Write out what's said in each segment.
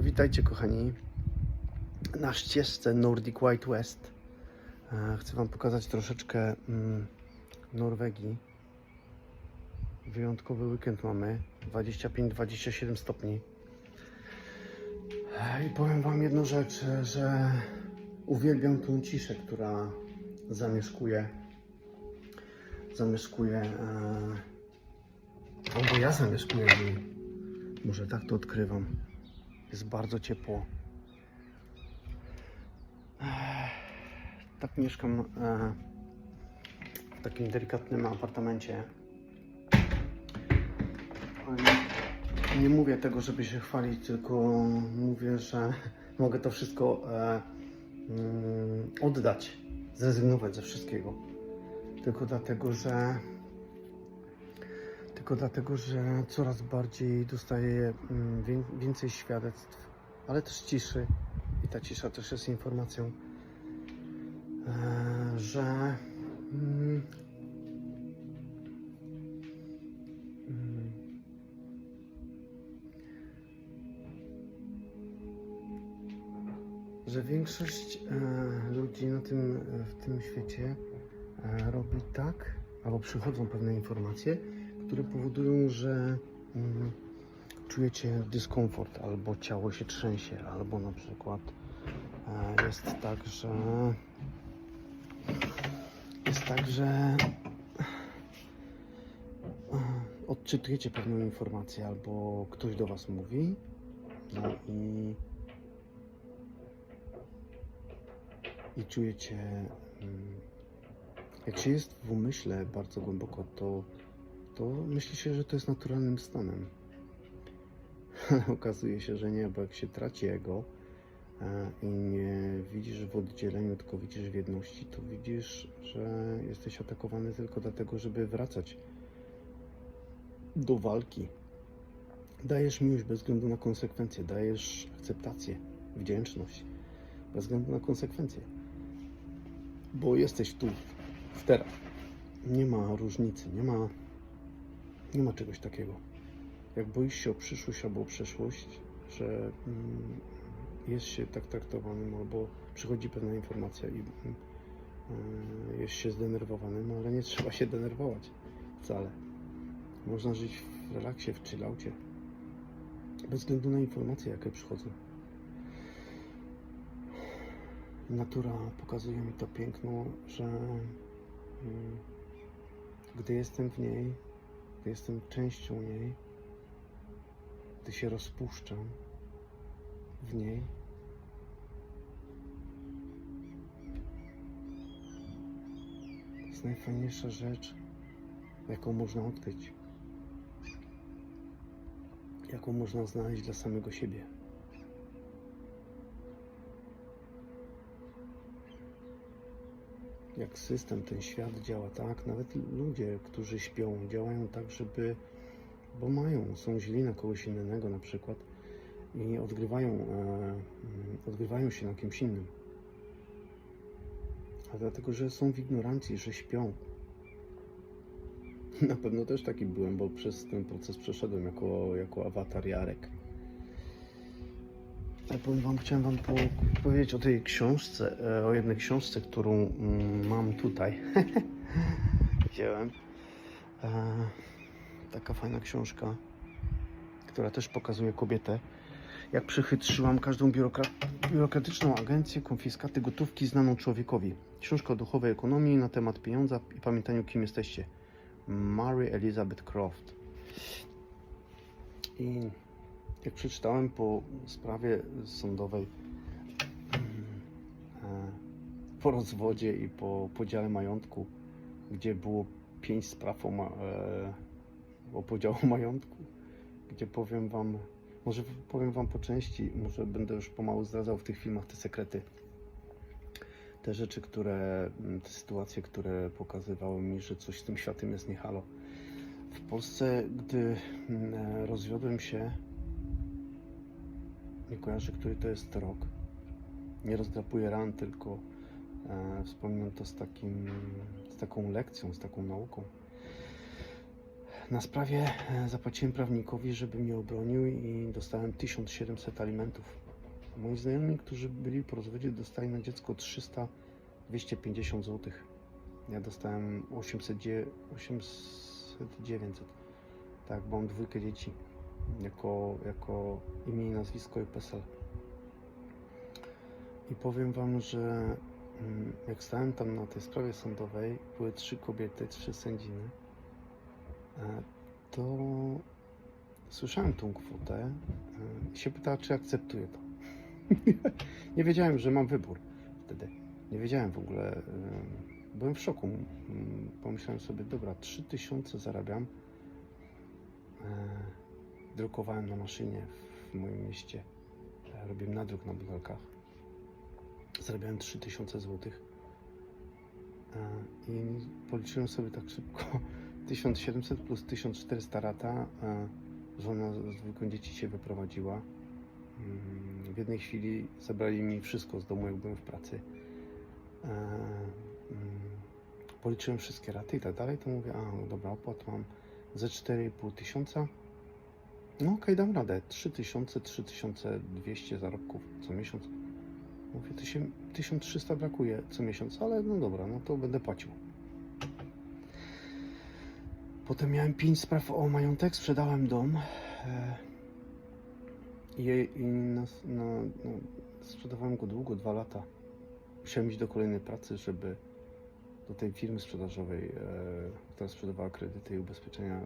Witajcie kochani na ścieżce Nordic White West. Chcę Wam pokazać troszeczkę Norwegii. Wyjątkowy weekend mamy, 25-27 stopni. I powiem Wam jedną rzecz, że uwielbiam tą ciszę, która zamieszkuje, albo ja zamieszkuję w niej. Może tak to odkrywam. Jest bardzo ciepło. Tak mieszkam w takim delikatnym apartamencie. Nie mówię tego, żeby się chwalić, tylko mówię, że mogę to wszystko oddać, zrezygnować ze wszystkiego. Tylko dlatego, że coraz bardziej dostaję więcej świadectw, ale też ciszy. I ta cisza też jest informacją, że większość ludzi w tym świecie robi tak, albo przychodzą pewne informacje, które powodują, że czujecie dyskomfort, albo ciało się trzęsie, albo na przykład jest tak, że odczytujecie pewną informację, albo ktoś do Was mówi, no i czujecie, jak się jest w umyśle bardzo głęboko, to myśli się, że to jest naturalnym stanem. Ale okazuje się, że nie, bo jak się traci ego i nie widzisz w oddzieleniu, tylko widzisz w jedności, to widzisz, że jesteś atakowany tylko dlatego, żeby wracać do walki. Dajesz miłość bez względu na konsekwencje, dajesz akceptację, wdzięczność bez względu na konsekwencje, bo jesteś tu, w teraz. Nie ma różnicy, nie ma czegoś takiego. Jak boisz się o przyszłość albo o przeszłość, że jest się tak traktowanym, albo przychodzi pewna informacja i jest się zdenerwowanym, ale nie trzeba się denerwować wcale. Można żyć w relaksie, w chillaucie, bez względu na informacje, jakie przychodzą. Natura pokazuje mi to piękno, że gdy jestem w niej, gdy jestem częścią niej, gdy się rozpuszczam w niej, to jest najfajniejsza rzecz, jaką można odkryć, jaką można znaleźć dla samego siebie. Jak system, ten świat działa tak, nawet ludzie, którzy śpią, działają tak, bo są źli na kogoś innego na przykład i odgrywają się na kimś innym. A dlatego, że są w ignorancji, że śpią. Na pewno też taki byłem, bo przez ten proces przeszedłem jako awatar Jarek. Chciałem Wam powiedzieć o tej książce, o jednej książce, którą mam tutaj. Wziąłem. Taka fajna książka, która też pokazuje kobietę, jak przechytrzyłam każdą biurokratyczną agencję konfiskaty gotówki znaną człowiekowi. Książka o duchowej ekonomii na temat pieniądza i pamiętaniu, kim jesteście. Mary Elizabeth Croft. I jak przeczytałem po sprawie sądowej, po rozwodzie i po podziale majątku, gdzie było 5 spraw o podziału majątku, gdzie powiem wam po części, może będę już pomału zdradzał w tych filmach te sekrety, te rzeczy, te sytuacje, które pokazywały mi, że coś z tym światem jest nie halo. W Polsce, gdy rozwiodłem się, nie kojarzę, który to jest rok. Nie rozdrapuję ran, tylko wspominam to z taką lekcją, z taką nauką. Na sprawie zapłaciłem prawnikowi, żeby mnie obronił i dostałem 1700 alimentów. Moi znajomi, którzy byli po rozwodzie, dostali na dziecko 300, 250 zł. Ja dostałem 800, 900. Tak, bo mam dwójkę dzieci. Jako imię i nazwisko i PESEL. I powiem wam, że jak stałem tam na tej sprawie sądowej, były 3 kobiety, 3 sędziny, to słyszałem tą kwotę i się pytała, czy akceptuję to. Nie wiedziałem, że mam wybór wtedy. Nie wiedziałem w ogóle. Byłem w szoku. Pomyślałem sobie, dobra, 3000 zarabiam. Drukowałem na maszynie w moim mieście. Robiłem nadruk na butelkach. Zarabiałem 3000 zł. I policzyłem sobie tak szybko. 1700 plus 1400 rata. Żona z 2 dzieci się wyprowadziła. W jednej chwili zabrali mi wszystko z domu, jak byłem w pracy. Policzyłem wszystkie raty i tak dalej, to mówię, no dobra, opłat mam ze 4500. No okej, dam radę. 3000, 3200 zarobków co miesiąc. Mówię, 1300 brakuje co miesiąc, ale no dobra, no to będę płacił. Potem miałem 5 spraw o majątek, sprzedałem dom. Sprzedawałem go długo, 2 lata. Musiałem iść do kolejnej pracy, do tej firmy sprzedażowej, która sprzedawała kredyty i ubezpieczenia,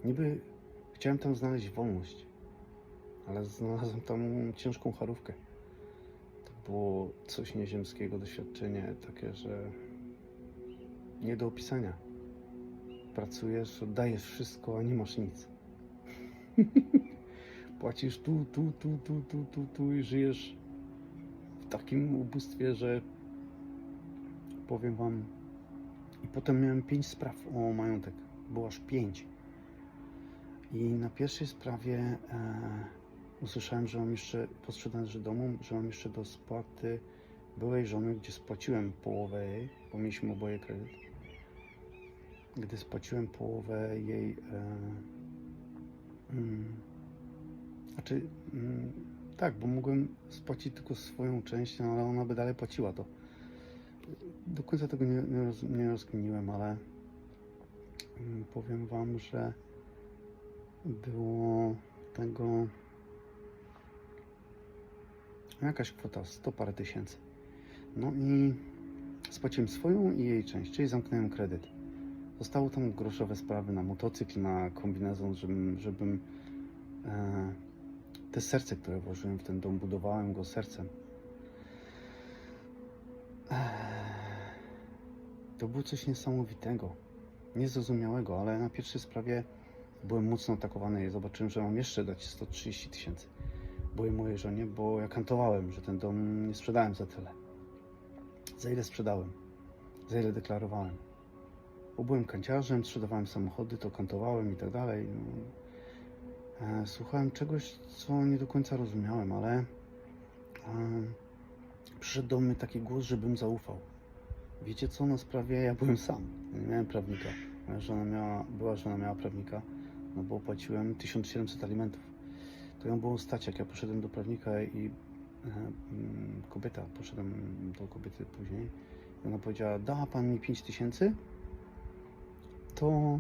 niby chciałem tam znaleźć wolność, ale znalazłem tam ciężką charówkę. To było coś nieziemskiego, doświadczenie takie, że nie do opisania. Pracujesz, oddajesz wszystko, a nie masz nic. Płacisz tu i żyjesz w takim ubóstwie, że powiem wam. I potem miałem 5 spraw o majątek. Było aż 5. I na pierwszej sprawie usłyszałem, że mam jeszcze po sprzedaży domu, że mam jeszcze do spłaty byłej żony, gdzie spłaciłem połowę jej, bo mieliśmy oboje kredyt. Gdy spłaciłem połowę jej, tak, bo mogłem spłacić tylko swoją część, no, ale ona by dalej płaciła to. Do końca tego nie rozkminiłem, ale powiem wam, że było tego jakaś kwota, 100 parę tysięcy. No i spłaciłem swoją i jej część, czyli zamknąłem kredyt. Zostało tam groszowe sprawy na motocykl, na kombinezon, żebym te serce, które włożyłem w ten dom, budowałem go sercem. To było coś niesamowitego, niezrozumiałego, ale na pierwszej sprawie byłem mocno atakowany i zobaczyłem, że mam jeszcze dać 130 tysięcy. Byłem mojej żonie, bo ja kantowałem, że ten dom nie sprzedałem za tyle. Za ile sprzedałem? Za ile deklarowałem? Bo byłem kanciarzem, sprzedawałem samochody, to kantowałem i tak dalej. Słuchałem czegoś, co nie do końca rozumiałem, ale przyszedł do mnie taki głos, żebym zaufał. Wiecie co, na sprawie ja byłem sam, ja nie miałem prawnika. Była żona miała prawnika, no bo płaciłem 1700 alimentów. To ją było stać, jak ja poszedłem do prawnika i poszedłem do kobiety później i ona powiedziała, da pan mi 5000, to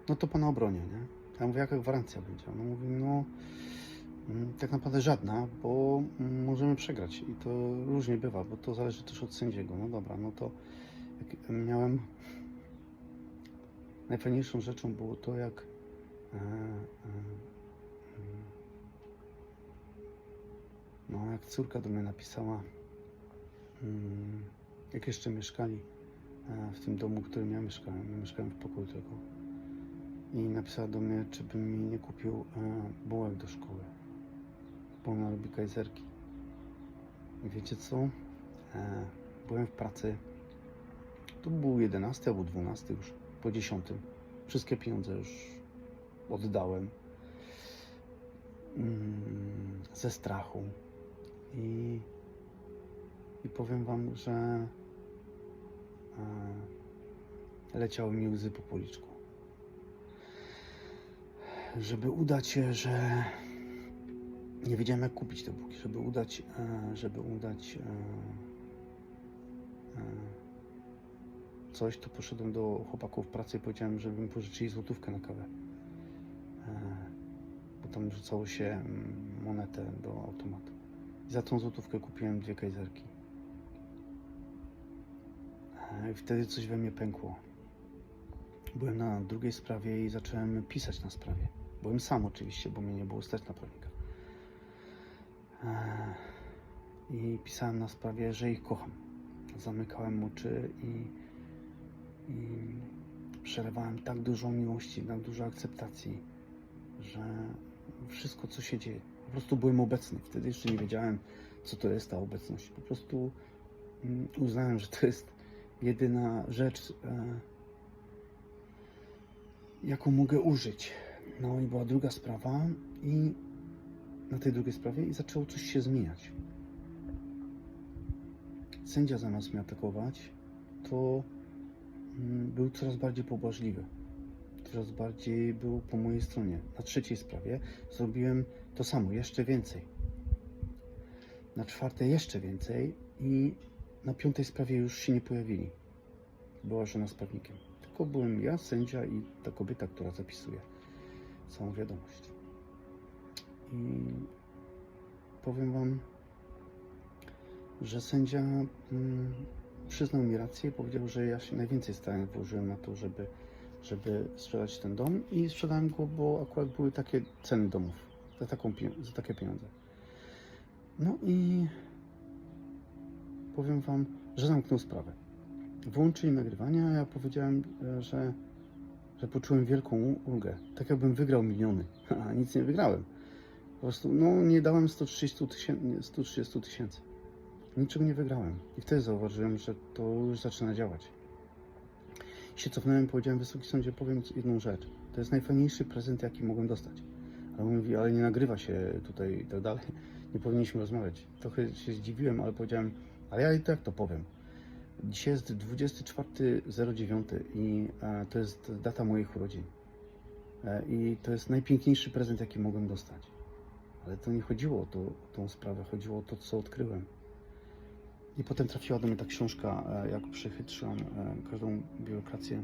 no to pana obronię, nie? Ja mówię, jaka gwarancja będzie? Ona mówi, no tak naprawdę żadna, bo możemy przegrać i to różnie bywa, bo to zależy też od sędziego. No dobra, no to jak miałem... Najfajniejszą rzeczą było to, jak jak córka do mnie napisała, jak jeszcze mieszkali w tym domu, w którym ja mieszkałem w pokoju tylko, i napisała do mnie, czy bym mi nie kupił bułek do szkoły, bo ona lubi kajzerki. I wiecie co? Byłem w pracy, to był 11 albo 12 już, po 10. Wszystkie pieniądze już oddałem ze strachu i i powiem wam, że leciały mi łzy po policzku. Żeby udać się, że nie wiedziałem jak kupić te buki, żeby udać coś, to poszedłem do chłopaków w pracy i powiedziałem, żeby mi pożyczyli złotówkę na kawę. Bo tam rzucało się monetę do automatu. I za tą złotówkę kupiłem 2 kajzerki. I wtedy coś we mnie pękło. Byłem na drugiej sprawie i zacząłem pisać na sprawie. Byłem sam oczywiście, bo mnie nie było stać na prawnika. I pisałem na sprawie, że ich kocham. Zamykałem oczy i przerywałem tak dużo miłości, tak dużo akceptacji, że wszystko co się dzieje, po prostu byłem obecny. Wtedy jeszcze nie wiedziałem, co to jest ta obecność. Po prostu uznałem, że to jest jedyna rzecz, jaką mogę użyć. No i była druga sprawa i na tej drugiej sprawie i zaczęło coś się zmieniać. Sędzia zamiast mnie atakować, to był coraz bardziej pobłażliwy. Coraz bardziej był po mojej stronie. Na trzeciej sprawie zrobiłem to samo, jeszcze więcej. Na czwartej jeszcze więcej i na piątej sprawie już się nie pojawili. Była żona z prawnikiem. Tylko byłem ja, sędzia i ta kobieta, która zapisuje całą wiadomość. I powiem wam, że sędzia przyznał mi rację i powiedział, że ja się najwięcej starań włożyłem na to, żeby sprzedać ten dom i sprzedałem go, bo akurat były takie ceny domów za takie pieniądze. No i powiem wam, że zamknął sprawę. Włączyli nagrywania, a ja powiedziałem, że poczułem wielką ulgę. Tak jakbym wygrał miliony, a nic nie wygrałem. Po prostu, no nie dałem 130 tysięcy. Niczego nie wygrałem. I wtedy zauważyłem, że to już zaczyna działać. I się cofnąłem i powiedziałem, Wysoki Sądzie, powiem jedną rzecz. To jest najfajniejszy prezent, jaki mogłem dostać. Ale on mówi, ale nie nagrywa się tutaj i tak dalej. Nie powinniśmy rozmawiać. Trochę się zdziwiłem, ale powiedziałem, ale ja i tak to powiem. Dzisiaj jest 24.09 i to jest data moich urodzin. I to jest najpiękniejszy prezent, jaki mogłem dostać. Ale to nie chodziło o tą sprawę, chodziło o to, co odkryłem. I potem trafiła do mnie ta książka, jak przechytrzyłam każdą biurokrację.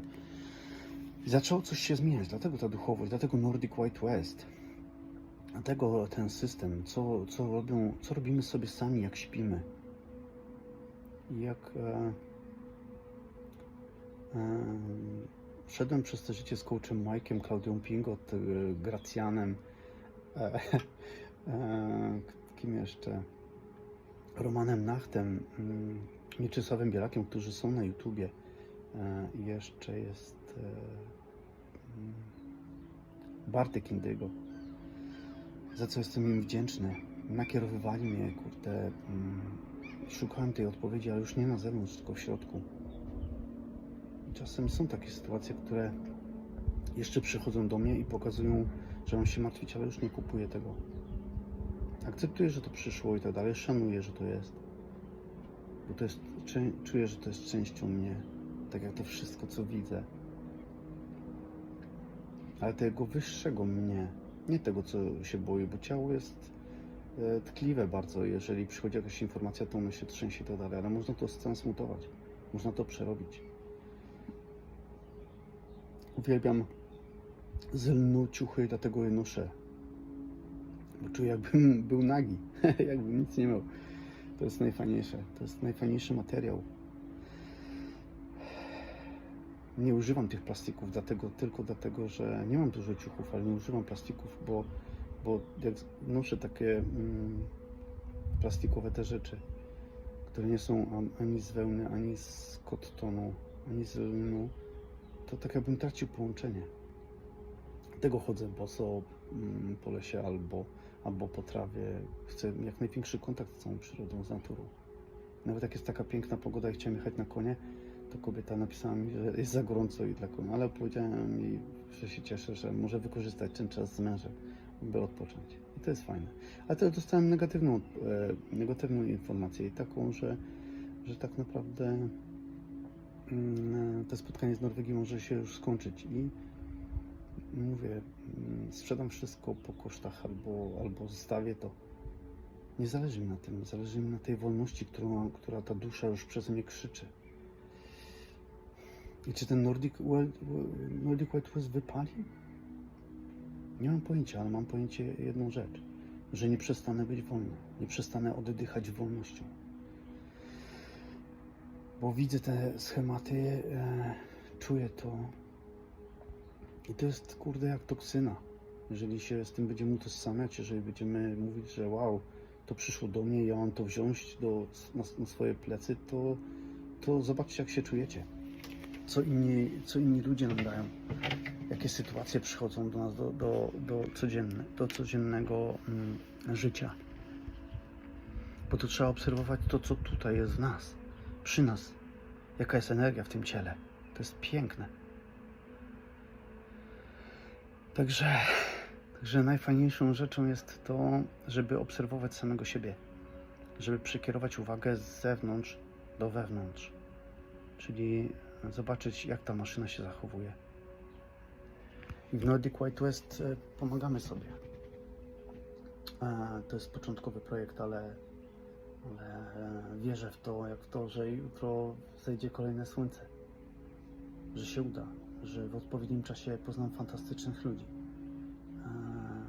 I zaczęło coś się zmieniać, dlatego ta duchowość, dlatego Nordic White West. Dlatego ten system, co robimy sobie sami, jak śpimy. I jak szedłem przez to życie z coachem Mike'em, Klaudią Pingot, Gracjanem, kim jeszcze? Romanem Nachtem, Mieczysławem Bielakiem, którzy są na YouTubie. Jeszcze jest Bartek Indygo, za co jestem im wdzięczny. Nakierowywali mnie, kurde, szukałem tej odpowiedzi, ale już nie na zewnątrz, tylko w środku. I czasem są takie sytuacje, które jeszcze przychodzą do mnie i pokazują, że mam się martwić, ale już nie kupuję tego. Akceptuję, że to przyszło i tak dalej, szanuję, że to jest. Bo to jest, czuję, że to jest częścią mnie, tak jak to wszystko, co widzę. Ale tego wyższego mnie, nie tego, co się boję, bo ciało jest tkliwe bardzo. Jeżeli przychodzi jakaś informacja, to ono się trzęsie i tak dalej, ale można to stransmutować, można to przerobić. Uwielbiam z lnu ciuchy, dlatego je noszę. Bo czuję, jakbym był nagi, jakbym nic nie miał. To jest najfajniejsze, to jest najfajniejszy materiał. Nie używam tych plastików tylko dlatego, że nie mam dużo ciuchów, ale nie używam plastików, bo jak noszę takie plastikowe te rzeczy, które nie są ani z wełny, ani z kottonu, ani z lnu, to tak jakbym tracił połączenie. Dlatego chodzę boso po lesie albo po trawie. Chcę jak największy kontakt z całą przyrodą, z naturą. Nawet jak jest taka piękna pogoda i chciałem jechać na konie, to kobieta napisała mi, że jest za gorąco i dla koni, ale powiedziałem jej, że się cieszę, że może wykorzystać ten czas z mężem, by odpocząć. I to jest fajne. Ale teraz dostałem negatywną informację i taką, że że tak naprawdę to spotkanie z Norwegii może się już skończyć i mówię, sprzedam wszystko po kosztach albo zostawię to. Nie zależy mi na tym, zależy mi na tej wolności, która ta dusza już przez mnie krzyczy. I czy ten Nordic White West wypali? Nie mam pojęcia, ale mam pojęcie jedną rzecz, że nie przestanę być wolny, nie przestanę oddychać wolnością. Bo widzę te schematy, czuję to i to jest, kurde, jak toksyna. Jeżeli się z tym będziemy utożsamiać, jeżeli będziemy mówić, że wow, to przyszło do mnie, ja mam to wziąć na swoje plecy, to zobaczcie, jak się czujecie. Co inni ludzie nam dają. Jakie sytuacje przychodzą do nas, do codziennego życia. Bo to trzeba obserwować to, co tutaj jest w nas, przy nas. Jaka jest energia w tym ciele. To jest piękne. Także najfajniejszą rzeczą jest to, żeby obserwować samego siebie. Żeby przekierować uwagę z zewnątrz do wewnątrz. Czyli zobaczyć, jak ta maszyna się zachowuje. I w Nordic White West pomagamy sobie. To jest początkowy projekt, ale wierzę w to, że jutro zejdzie kolejne słońce. Że się uda, że w odpowiednim czasie poznam fantastycznych ludzi.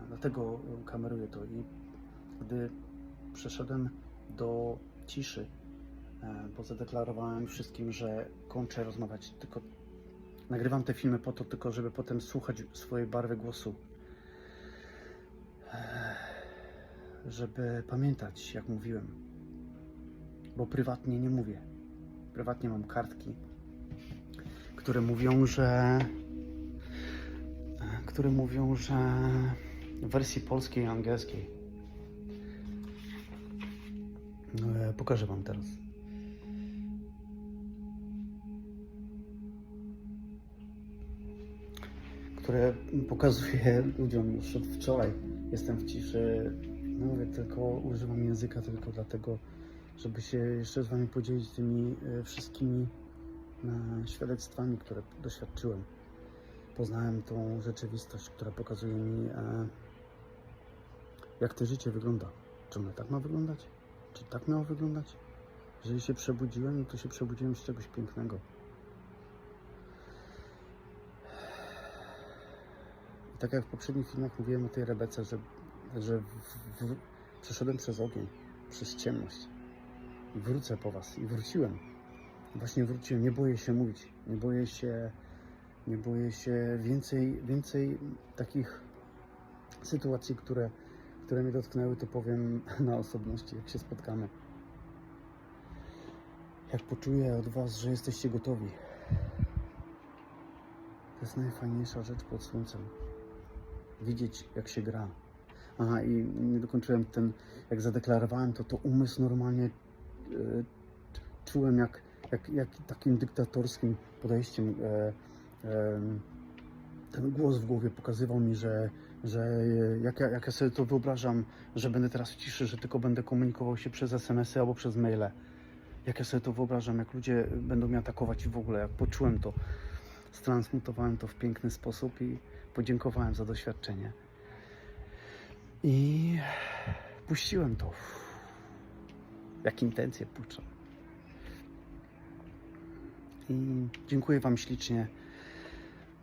Dlatego kameruję to i gdy przeszedłem do ciszy, bo zadeklarowałem wszystkim, że kończę rozmawiać, tylko nagrywam te filmy po to tylko, żeby potem słuchać swojej barwy głosu, żeby pamiętać, jak mówiłem, bo prywatnie nie mówię. Prywatnie mam kartki, które mówią, że w wersji polskiej i angielskiej. Pokażę wam teraz. Które pokazuję ludziom już od wczoraj. Jestem w ciszy, no mówię, tylko używam języka tylko dlatego, żeby się jeszcze z wami podzielić tymi wszystkimi świadectwami, które doświadczyłem. Poznałem tą rzeczywistość, która pokazuje mi, jak to życie wygląda. Czy ono tak ma wyglądać? Czy tak miało wyglądać? Jeżeli się przebudziłem, no to się przebudziłem z czegoś pięknego. I tak jak w poprzednich filmach mówiłem o tej Rebece, że przeszedłem przez ogień, przez ciemność. I wrócę po was. I wróciłem. Właśnie wróciłem. Nie boję się mówić. Nie boję się więcej takich sytuacji, które mnie dotknęły, to powiem na osobności, jak się spotkamy. Jak poczuję od was, że jesteście gotowi. To jest najfajniejsza rzecz pod słońcem. Widzieć, jak się gra. Aha, i nie dokończyłem jak zadeklarowałem to umysł normalnie czułem, jak takim dyktatorskim podejściem ten głos w głowie pokazywał mi, że jak ja sobie to wyobrażam, że będę teraz w ciszy, że tylko będę komunikował się przez SMS-y albo przez maile. Jak ja sobie to wyobrażam, jak ludzie będą mnie atakować i w ogóle, jak poczułem to, stransmutowałem to w piękny sposób i podziękowałem za doświadczenie. I puściłem to. Jak intencje puszczam. I dziękuję wam ślicznie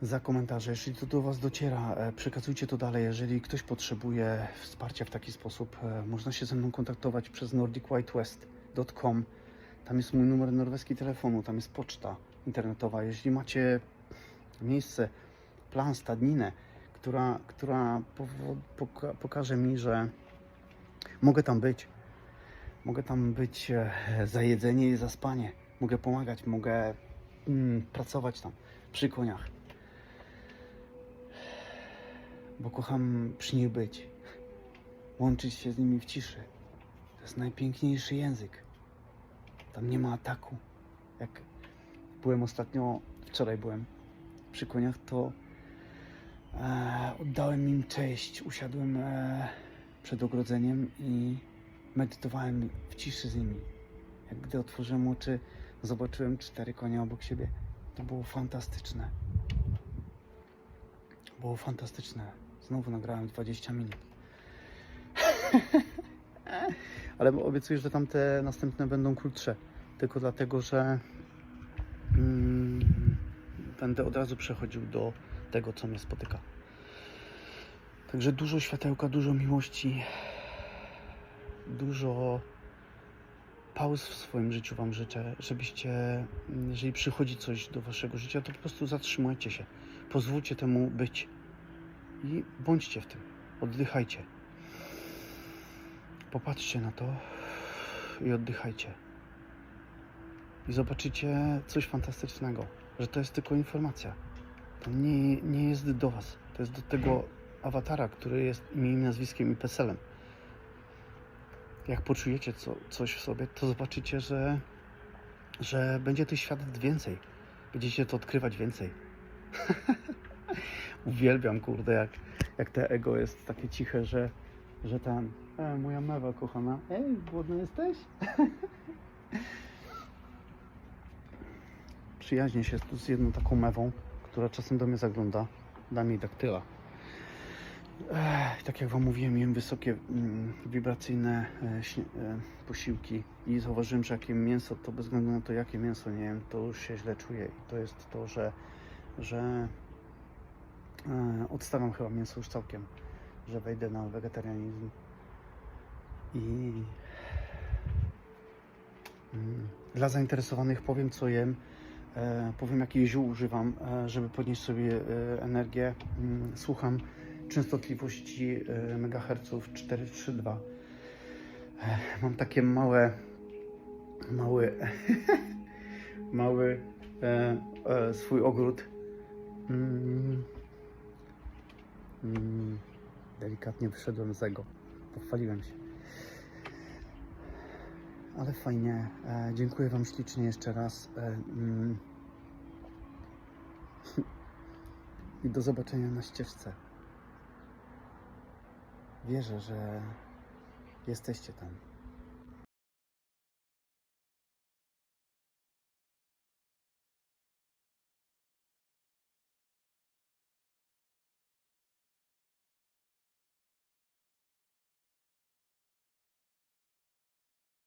za komentarze. Jeśli to do was dociera, przekazujcie to dalej. Jeżeli ktoś potrzebuje wsparcia w taki sposób, można się ze mną kontaktować przez nordicwhitewest.com. Tam jest mój numer norweski telefonu, tam jest poczta internetowa. Jeśli macie miejsce, plan, stadninę, która pokaże mi, że mogę tam być za jedzenie i za spanie. Mogę pomagać, mogę pracować tam przy koniach. Bo kocham przy nich być. Łączyć się z nimi w ciszy. To jest najpiękniejszy język. Tam nie ma ataku. Jak byłem ostatnio, wczoraj byłem przy koniach, to oddałem im cześć. Usiadłem przed ogrodzeniem i medytowałem w ciszy z nimi. Jak gdy otworzyłem oczy, zobaczyłem 4 konie obok siebie. To było fantastyczne. Było fantastyczne. Znowu nagrałem 20 minut. Ale obiecuję, że tamte następne będą krótsze. Tylko dlatego, że będę od razu przechodził do tego, co mnie spotyka. Także dużo światełka, dużo miłości, dużo pauz w swoim życiu Wam życzę, żebyście, jeżeli przychodzi coś do Waszego życia, to po prostu zatrzymajcie się, pozwólcie temu być i bądźcie w tym, oddychajcie. Popatrzcie na to i oddychajcie. I zobaczycie coś fantastycznego, że to jest tylko informacja. To nie jest do Was, to jest do tego awatara, który jest imieniem, nazwiskiem i PESEL-em. Jak poczujecie coś w sobie, to zobaczycie, że będzie tych świadectw więcej. Będziecie to odkrywać więcej. Uwielbiam, kurde, jak te ego jest takie ciche, że tam moja mewa kochana, głodna jesteś? Przyjaźnię się tu z jedną taką mewą, która czasem do mnie zagląda. Da mi daktyla. Tak jak Wam mówiłem, jem wysokie, wibracyjne posiłki i zauważyłem, że jak jem mięso, to bez względu na to, jakie mięso nie jem, to już się źle czuję. I to jest to, że odstawiam chyba mięso już całkiem, że wejdę na wegetarianizm. I dla zainteresowanych powiem, co jem, powiem, jakich ziół używam, żeby podnieść sobie energię. Słucham częstotliwości megaherców 432. Mam takie mały swój ogród. Delikatnie wyszedłem z tego. Pochwaliłem się. Ale fajnie. Dziękuję Wam ślicznie jeszcze raz. I do zobaczenia na ścieżce. Wierzę, że jesteście tam.